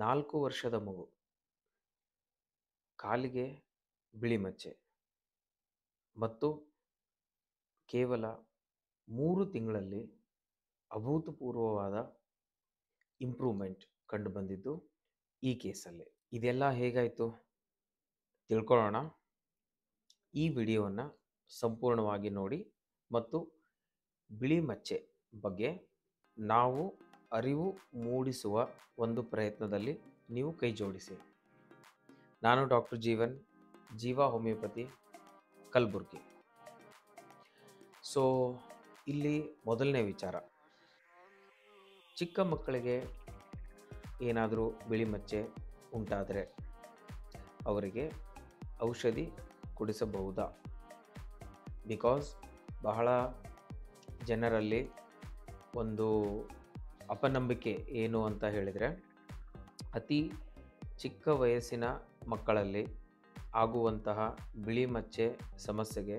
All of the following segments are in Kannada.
4 ವರ್ಷದ ಮಗು, ಕಾಲಿಗೆ ಬಿಳಿ ಮಚ್ಚೆ ಮತ್ತು ಕೇವಲ 3 ತಿಂಗಳಲ್ಲಿ ಅಭೂತಪೂರ್ವವಾದ ಇಂಪ್ರೂವ್ಮೆಂಟ್ ಕಂಡುಬಂದಿದ್ದು ಈ ಕೇಸಲ್ಲಿ. ಇದೆಲ್ಲ ಹೇಗಾಯಿತು ತಿಳ್ಕೊಳ್ಳೋಣ. ಈ ವಿಡಿಯೋವನ್ನು ಸಂಪೂರ್ಣವಾಗಿ ನೋಡಿ ಮತ್ತು ಬಿಳಿ ಮಚ್ಚೆ ಬಗ್ಗೆ ನಾವು ಅರಿವು ಮೂಡಿಸುವ ಒಂದು ಪ್ರಯತ್ನದಲ್ಲಿ ನೀವು ಕೈ ಜೋಡಿಸಿ. ನಾನು ಡಾಕ್ಟರ್ ಜೀವನ್, ಜೀವ ಹೋಮಿಯೋಪತಿ, ಕಲಬುರ್ಗಿ. ಸೊ ಇಲ್ಲಿ ಮೊದಲನೇ ವಿಚಾರ, ಚಿಕ್ಕ ಮಕ್ಕಳಿಗೆ ಏನಾದರೂ ಬಿಳಿ ಮಚ್ಚೆ ಉಂಟಾದರೆ ಅವರಿಗೆ ಔಷಧಿ ಕೊಡಿಸಬಹುದಾ? ಬಿಕಾಸ್ ಬಹಳ ಜನರಲ್ಲಿ ಒಂದು ಅಪನಂಬಿಕೆ ಏನು ಅಂತ ಹೇಳಿದರೆ, ಅತಿ ಚಿಕ್ಕ ವಯಸ್ಸಿನ ಮಕ್ಕಳಲ್ಲಿ ಆಗುವಂತಹ ಬಿಳಿ ಮಚ್ಚೆ ಸಮಸ್ಯೆಗೆ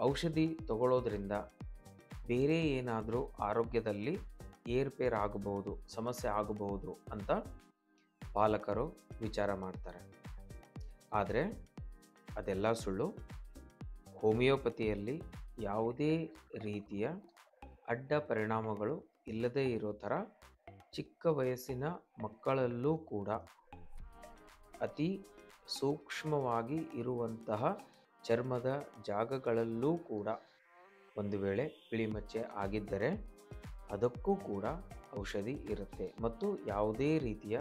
ಔಷಧಿ ತಗೊಳ್ಳೋದ್ರಿಂದ ಬೇರೆ ಏನಾದರೂ ಆರೋಗ್ಯದಲ್ಲಿ ಏರ್ಪೇರ್ ಆಗಬಹುದು, ಸಮಸ್ಯೆ ಆಗಬಹುದು ಅಂತ ಪಾಲಕರು ವಿಚಾರ ಮಾಡ್ತಾರೆ. ಆದರೆ ಅದೆಲ್ಲ ಸುಳ್ಳು. ಹೋಮಿಯೋಪತಿಯಲ್ಲಿ ಯಾವುದೇ ರೀತಿಯ ಅಡ್ಡ ಪರಿಣಾಮಗಳು ಇಲ್ಲದೇ ಇರೋ ಥರ ಚಿಕ್ಕ ವಯಸ್ಸಿನ ಮಕ್ಕಳಲ್ಲೂ ಕೂಡ ಅತಿ ಸೂಕ್ಷ್ಮವಾಗಿ ಇರುವಂತಹ ಚರ್ಮದ ಜಾಗಗಳಲ್ಲೂ ಕೂಡ ಒಂದು ವೇಳೆ ಬಿಳಿ ಮಚ್ಚೆ ಆಗಿದ್ದರೆ ಅದಕ್ಕೂ ಕೂಡ ಔಷಧಿ ಇರುತ್ತೆ ಮತ್ತು ಯಾವುದೇ ರೀತಿಯ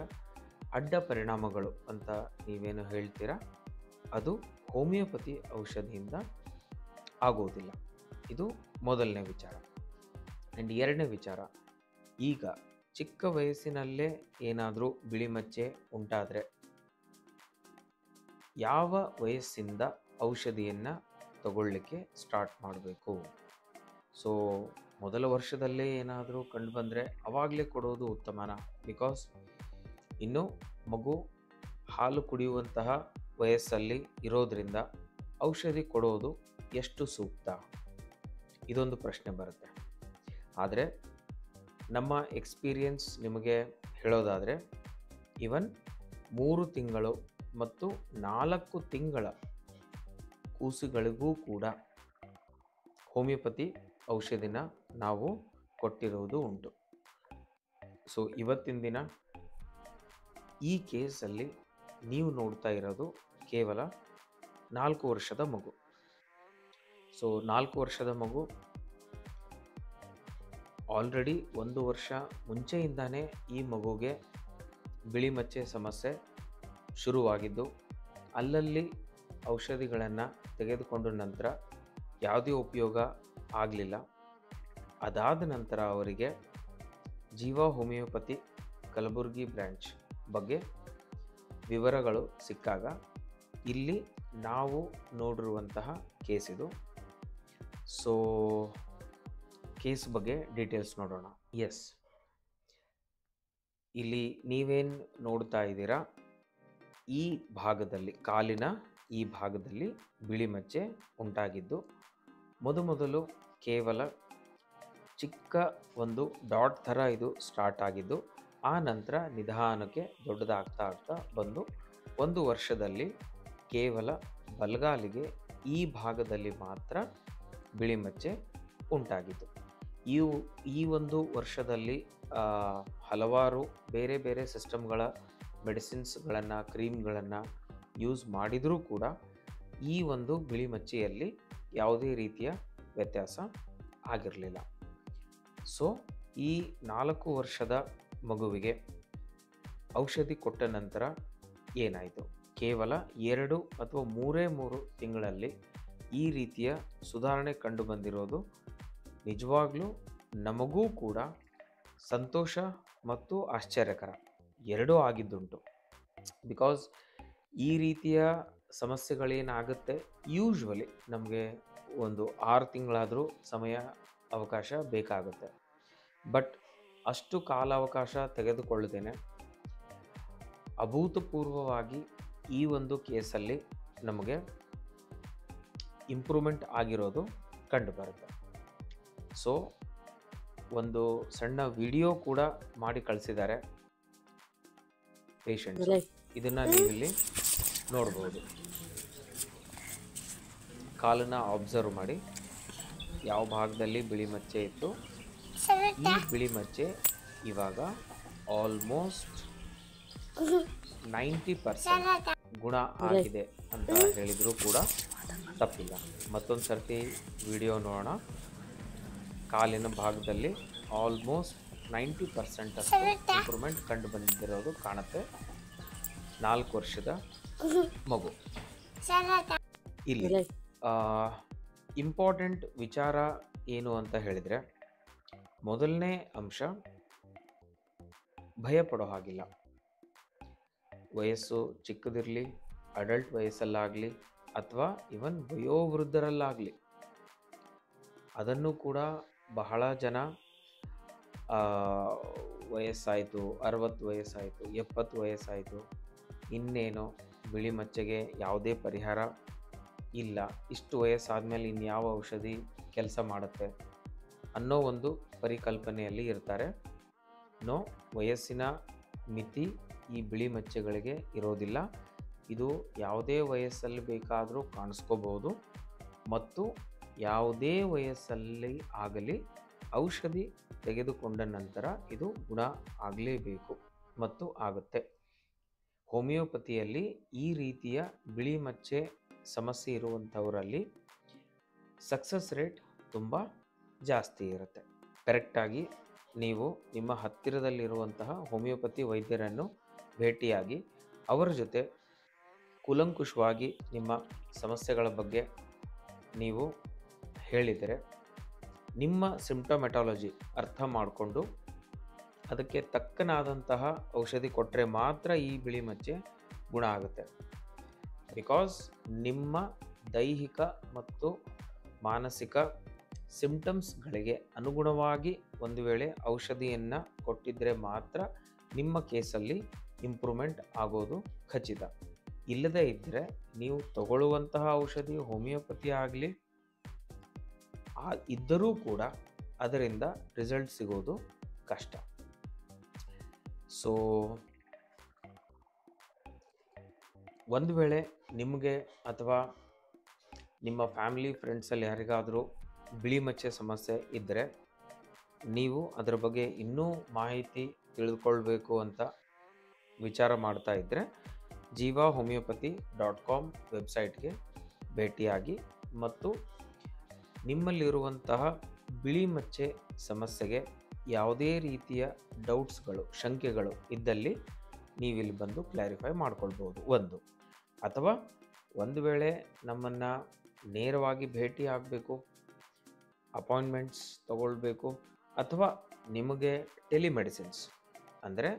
ಅಡ್ಡ ಪರಿಣಾಮಗಳು ಅಂತ ನೀವೇನು ಹೇಳ್ತೀರಾ ಅದು ಹೋಮಿಯೋಪತಿ ಔಷಧಿಯಿಂದ ಆಗೋದಿಲ್ಲ. ಇದು ಮೊದಲನೇ ವಿಚಾರ. ಆ್ಯಂಡ್ ಎರಡನೇ ವಿಚಾರ, ಈಗ ಚಿಕ್ಕ ವಯಸ್ಸಿನಲ್ಲೇ ಏನಾದರೂ ಬಿಳಿ ಮಚ್ಚೆ ಉಂಟಾದರೆ ಯಾವ ವಯಸ್ಸಿಂದ ಔಷಧಿಯನ್ನು ತಗೊಳ್ಳಿಕ್ಕೆ ಸ್ಟಾರ್ಟ್ ಮಾಡಬೇಕು? ಸೊ ಮೊದಲ ವರ್ಷದಲ್ಲೇ ಏನಾದರೂ ಕಂಡುಬಂದರೆ ಅವಾಗಲೇ ಕೊಡೋದು ಉತ್ತಮನ? ಬಿಕಾಸ್ ಇನ್ನು ಮಗು ಹಾಲು ಕುಡಿಯುವಂತಹ ವಯಸ್ಸಲ್ಲಿ ಇರೋದರಿಂದ ಔಷಧಿ ಕೊಡೋದು ಎಷ್ಟು ಸೂಕ್ತ? ಇದೊಂದು ಪ್ರಶ್ನೆ ಬರುತ್ತೆ. ಆದರೆ ನಮ್ಮ ಎಕ್ಸ್ಪೀರಿಯನ್ಸ್ ನಿಮಗೆ ಹೇಳೋದಾದರೆ ಇವನ್ 3 ತಿಂಗಳು ಮತ್ತು 4 ತಿಂಗಳ ಕೂಸುಗಳಿಗೂ ಕೂಡ ಹೋಮಿಯೋಪತಿ ಔಷಧಿನ ನಾವು ಕೊಟ್ಟಿರೋದು ಉಂಟು. ಸೊ ಇವತ್ತಿನ ದಿನ ಈ ಕೇಸಲ್ಲಿ ನೀವು ನೋಡ್ತಾ ಇರೋದು ಕೇವಲ 4 ವರ್ಷದ ಮಗು. ಸೊ 4 ವರ್ಷದ ಮಗು ಆಲ್ರೆಡಿ 1 ವರ್ಷ ಮುಂಚೆಯಿಂದಾನೇ ಈ ಮಗುಗೆ ಬಿಳಿ ಮಚ್ಚೆ ಸಮಸ್ಯೆ ಶುರುವಾಗಿದ್ದು, ಅಲ್ಲಲ್ಲಿ ಔಷಧಿಗಳನ್ನು ತೆಗೆದುಕೊಂಡ ನಂತರ ಯಾವುದೇ ಉಪಯೋಗ ಆಗಲಿಲ್ಲ. ಅದಾದ ನಂತರ ಅವರಿಗೆ ಜೀವ ಹೋಮಿಯೋಪತಿ ಕಲಬುರ್ಗಿ ಬ್ರ್ಯಾಂಚ್ ಬಗ್ಗೆ ವಿವರಗಳು ಸಿಕ್ಕಾಗ ಇಲ್ಲಿ ನಾವು ನೋಡಿರುವಂತಹ ಕೇಸ್ ಇದು. ಸೊ ಕೇಸ್ ಬಗ್ಗೆ ಡೀಟೇಲ್ಸ್ ನೋಡೋಣ. ಎಸ್, ಇಲ್ಲಿ ನೀವೇನು ನೋಡ್ತಾ ಇದ್ದೀರಾ, ಈ ಭಾಗದಲ್ಲಿ ಕಾಲಿನ ಈ ಭಾಗದಲ್ಲಿ ಬಿಳಿ ಮಚ್ಚೆ ಉಂಟಾಗಿದ್ದು ಮೊದಲು ಕೇವಲ ಚಿಕ್ಕ ಒಂದು ಡಾಟ್ ಥರ ಇದು ಸ್ಟಾರ್ಟ್ ಆಗಿದ್ದು, ಆ ನಂತರ ನಿಧಾನಕ್ಕೆ ದೊಡ್ಡದಾಗ್ತಾ ಬಂದು 1 ವರ್ಷದಲ್ಲಿ ಕೇವಲ ಬಲಗಾಲಿಗೆ ಈ ಭಾಗದಲ್ಲಿ ಮಾತ್ರ ಬಿಳಿ ಮಚ್ಚೆ ಉಂಟಾಗಿದ್ದು. ಈ 1 ವರ್ಷದಲ್ಲಿ ಹಲವಾರು ಬೇರೆ ಬೇರೆ ಸಿಸ್ಟಮ್ಗಳ ಮೆಡಿಸಿನ್ಸ್ಗಳನ್ನು, ಕ್ರೀಮ್ಗಳನ್ನು ಯೂಸ್ ಮಾಡಿದರೂ ಕೂಡ ಈ ಒಂದು ಬಿಳಿ ಮಚ್ಚೆಯಲ್ಲಿ ಯಾವುದೇ ರೀತಿಯ ವ್ಯತ್ಯಾಸ ಆಗಿರಲಿಲ್ಲ. ಸೊ ಈ 4 ವರ್ಷದ ಮಗುವಿಗೆ ಔಷಧಿ ಕೊಟ್ಟ ನಂತರ ಏನಾಯಿತು? ಕೇವಲ 2 ಅಥವಾ 3 ತಿಂಗಳಲ್ಲಿ ಈ ರೀತಿಯ ಸುಧಾರಣೆ ಕಂಡು ಬಂದಿರೋದು ನಿಜವಾಗ್ಲೂ ನಮಗೂ ಕೂಡ ಸಂತೋಷ ಮತ್ತು ಆಶ್ಚರ್ಯಕರ ಎರಡೂ ಆಗಿದ್ದುಂಟು. ಬಿಕಾಸ್ ಈ ರೀತಿಯ ಸಮಸ್ಯೆಗಳೇನಾಗುತ್ತೆ, ಯೂಶ್ವಲಿ ನಮಗೆ ಒಂದು 6 ತಿಂಗಳಾದರೂ ಸಮಯ ಅವಕಾಶ ಬೇಕಾಗುತ್ತೆ. ಬಟ್ ಅಷ್ಟು ಕಾಲಾವಕಾಶ ತೆಗೆದುಕೊಳ್ಳದೇನೆ ಅಭೂತಪೂರ್ವವಾಗಿ ಈ ಒಂದು ಕೇಸಲ್ಲಿ ನಮಗೆ ಇಂಪ್ರೂವ್ಮೆಂಟ್ ಆಗಿರೋದು ಕಂಡುಬರುತ್ತೆ. ಸೊ ಒಂದು ಸಣ್ಣ ವಿಡಿಯೋ ಕೂಡ ಮಾಡಿ ಕಳಿಸಿದ್ದಾರೆ. ಪೇಷಂಟ್ಸು. ಇದನ್ನು ನೀವಿಲ್ಲಿ ನೋಡ್ಬೋದು. ಕಾಲನ್ನು ಅಬ್ಸರ್ವ್ ಮಾಡಿ, ಯಾವ ಭಾಗದಲ್ಲಿ ಬಿಳಿ ಮಚ್ಚೆ ಇತ್ತು. ಈ ಬಿಳಿ ಮಚ್ಚೆ ಇವಾಗ ಆಲ್ಮೋಸ್ಟ್ 90% ಗುಣ ಆಗಿದೆ ಅಂತ ಹೇಳಿದರೂ ಕೂಡ ತಪ್ಪಿಲ್ಲ. ಮತ್ತೊಂದು ಸರ್ತಿ ವಿಡಿಯೋ ನೋಡೋಣ. ಕಾಲಿನ ಭಾಗದಲ್ಲಿ ಆಲ್ಮೋಸ್ಟ್ 90% ಅಷ್ಟು ಇಂಪ್ರೂವ್ಮೆಂಟ್ ಕಂಡು ಬಂದಿರೋದು ಕಾಣುತ್ತೆ. 4 ವರ್ಷದ ಮಗು. ಇಲ್ಲಿ ಇಂಪಾರ್ಟೆಂಟ್ ವಿಚಾರ ಏನು ಅಂತ ಹೇಳಿದರೆ, ಮೊದಲನೇ ಅಂಶ, ಭಯ ಪಡೋ ಹಾಗಿಲ್ಲ. ವಯಸ್ಸು ಚಿಕ್ಕದಿರಲಿ, ಅಡಲ್ಟ್ ವಯಸ್ಸಲ್ಲಾಗಲಿ ಅಥವಾ ಇವನ್ ವಯೋವೃದ್ಧರಲ್ಲಾಗಲಿ, ಅದನ್ನು ಕೂಡ ಬಹಳ ಜನ ವಯಸ್ಸಾಯಿತು, 60 ವಯಸ್ಸಾಯಿತು, 70 ವಯಸ್ಸಾಯಿತು, ಇನ್ನೇನೋ ಬಿಳಿ ಮಚ್ಚೆಗೆ ಯಾವುದೇ ಪರಿಹಾರ ಇಲ್ಲ, ಇಷ್ಟು ವಯಸ್ಸಾದಮೇಲೆ ಇನ್ಯಾವ ಔಷಧಿ ಕೆಲಸ ಮಾಡುತ್ತೆ ಅನ್ನೋ ಒಂದು ಪರಿಕಲ್ಪನೆಯಲ್ಲಿ ಇರ್ತಾರೆ. ನೋ, ವಯಸ್ಸಿನ ಮಿತಿ ಈ ಬಿಳಿ ಮಚ್ಚೆಗಳಿಗೆ ಇರೋದಿಲ್ಲ. ಇದು ಯಾವುದೇ ವಯಸ್ಸಲ್ಲಿ ಬೇಕಾದರೂ ಕಾಣಿಸ್ಕೋಬಹುದು ಮತ್ತು ಯಾವುದೇ ವಯಸ್ಸಲ್ಲಿ ಆಗಲಿ ಔಷಧಿ ತೆಗೆದುಕೊಂಡ ನಂತರ ಇದು ಗುಣ ಆಗಲೇಬೇಕು ಮತ್ತು ಆಗುತ್ತೆ. ಹೋಮಿಯೋಪತಿಯಲ್ಲಿ ಈ ರೀತಿಯ ಬಿಳಿ ಮಚ್ಚೆ ಸಮಸ್ಯೆ ಇರುವಂಥವರಲ್ಲಿ ಸಕ್ಸಸ್ ರೇಟ್ ತುಂಬ ಜಾಸ್ತಿ ಇರುತ್ತೆ. ಕರೆಕ್ಟಾಗಿ ನೀವು ನಿಮ್ಮ ಹತ್ತಿರದಲ್ಲಿರುವಂತಹ ಹೋಮಿಯೋಪತಿ ವೈದ್ಯರನ್ನು ಭೇಟಿಯಾಗಿ ಅವರ ಜೊತೆ ಕೂಲಂಕುಷವಾಗಿ ನಿಮ್ಮ ಸಮಸ್ಯೆಗಳ ಬಗ್ಗೆ ನೀವು ಹೇಳಿದರೆ, ನಿಮ್ಮ ಸಿಂಪ್ಟಮೆಟಾಲಜಿ ಅರ್ಥ ಮಾಡಿಕೊಂಡು ಅದಕ್ಕೆ ತಕ್ಕನಾದಂತಹ ಔಷಧಿ ಕೊಟ್ಟರೆ ಮಾತ್ರ ಈ ಬಿಳಿ ಮಚ್ಚೆ ಗುಣ ಆಗುತ್ತೆ. ಬಿಕಾಸ್ ನಿಮ್ಮ ದೈಹಿಕ ಮತ್ತು ಮಾನಸಿಕ ಸಿಂಪ್ಟಮ್ಸ್ಗಳಿಗೆ ಅನುಗುಣವಾಗಿ ಒಂದು ವೇಳೆ ಔಷಧಿಯನ್ನು ಕೊಟ್ಟಿದ್ದರೆ ಮಾತ್ರ ನಿಮ್ಮ ಕೇಸಲ್ಲಿ ಇಂಪ್ರೂವ್ಮೆಂಟ್ ಆಗೋದು ಖಚಿತ. ಇಲ್ಲದೇ ಇದ್ದರೆ ನೀವು ತಗೊಳ್ಳುವಂತಹ ಔಷಧಿ ಹೋಮಿಯೋಪತಿ ಆಗಲಿ ಇದ್ದರೂ ಕೂಡ ಅದರಿಂದ ರಿಸಲ್ಟ್ ಸಿಗೋದು ಕಷ್ಟ. ಸೊ ಒಂದು ವೇಳೆ ನಿಮಗೆ ಅಥವಾ ನಿಮ್ಮ ಫ್ಯಾಮಿಲಿ ಫ್ರೆಂಡ್ಸಲ್ಲಿ ಯಾರಿಗಾದರೂ ಬಿಳಿ ಮಚ್ಚೆ ಸಮಸ್ಯೆ ಇದ್ದರೆ, ನೀವು ಅದರ ಬಗ್ಗೆ ಇನ್ನೂ ಮಾಹಿತಿ ತಿಳಿದುಕೊಳ್ಬೇಕು ಅಂತ ವಿಚಾರ ಮಾಡ್ತಾ ಇದ್ದರೆ jivahomeopathy.com ವೆಬ್ಸೈಟ್ಗೆ ಭೇಟಿಯಾಗಿ ಮತ್ತು ನಿಮ್ಮಲ್ಲಿರುವಂತಹ ಬಿಳಿ ಮಚ್ಚೆ ಸಮಸ್ಯೆಗೆ ಯಾವುದೇ ರೀತಿಯ ಡೌಟ್ಸ್ಗಳು, ಶಂಕೆಗಳು ಇದ್ದಲ್ಲಿ ನೀವಿಲ್ಲಿ ಬಂದು ಕ್ಲಾರಿಫೈ ಮಾಡ್ಕೊಳ್ಬೋದು. ಅಥವಾ ಒಂದು ವೇಳೆ ನಮ್ಮನ್ನು ನೇರವಾಗಿ ಭೇಟಿ ಆಗಬೇಕು, ಅಪಾಯಿಂಟ್ಮೆಂಟ್ಸ್ ತಗೊಳ್ಬೇಕು, ಅಥವಾ ನಿಮಗೆ ಟೆಲಿಮೆಡಿಸಿನ್ಸ್ ಅಂದರೆ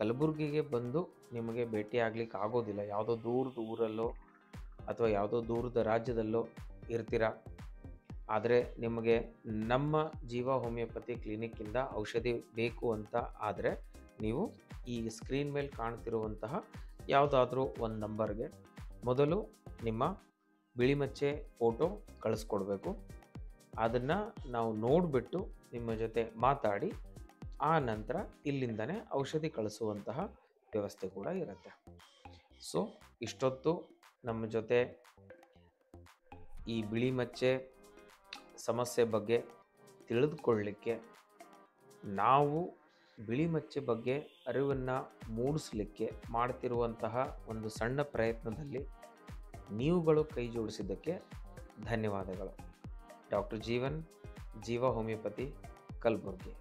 ಕಲಬುರಗಿಗೆ ಬಂದು ನಿಮಗೆ ಭೇಟಿ ಆಗಲಿಕ್ಕೆ ಆಗೋದಿಲ್ಲ, ಯಾವುದೋ ದೂರದ ಊರಲ್ಲೋ ಅಥವಾ ಯಾವುದೋ ದೂರದ ರಾಜ್ಯದಲ್ಲೋ ಇರ್ತೀರ, ಆದರೆ ನಿಮಗೆ ನಮ್ಮ ಜೀವ ಹೋಮಿಯೋಪತಿ ಕ್ಲಿನಿಕ್ಕಿಂದ ಔಷಧಿ ಬೇಕು ಅಂತ ಆದರೆ ನೀವು ಈ ಸ್ಕ್ರೀನ್ ಮೇಲೆ ಕಾಣ್ತಿರುವಂತಹ ಯಾವುದಾದ್ರೂ ಒಂದು ನಂಬರ್ಗೆ ಮೊದಲು ನಿಮ್ಮ ಬಿಳಿ ಮಚ್ಚೆ ಫೋಟೋ ಕಳಿಸ್ಕೊಡ್ಬೇಕು. ಅದನ್ನು ನಾವು ನೋಡಿಬಿಟ್ಟು ನಿಮ್ಮ ಜೊತೆ ಮಾತಾಡಿ ಆ ನಂತರ ಇಲ್ಲಿಂದನೇ ಔಷಧಿ ಕಳಿಸುವಂತಹ ವ್ಯವಸ್ಥೆ ಕೂಡ ಇರುತ್ತೆ. ಸೊ ಇಷ್ಟೊತ್ತು ನಮ್ಮ ಜೊತೆ ಈ ಬಿಳಿ ಮಚ್ಚೆ ಸಮಸ್ಯೆ ಬಗ್ಗೆ ತಿಳಿದುಕೊಳ್ಳಲಿಕ್ಕೆ, ನಾವು ಬಿಳಿ ಮಚ್ಚೆ ಬಗ್ಗೆ ಅರಿವನ್ನು ಮೂಡಿಸಲಿಕ್ಕೆ ಮಾಡ್ತಿರುವಂತಹ ಒಂದು ಸಣ್ಣ ಪ್ರಯತ್ನದಲ್ಲಿ ನೀವುಗಳು ಕೈ ಜೋಡಿಸಿದ್ದಕ್ಕೆ ಧನ್ಯವಾದಗಳು. ಡಾಕ್ಟರ್ ಜೀವನ್, ಜೀವ ಹೋಮಿಯೋಪತಿ, ಕಲಬುರ್ಗಿ.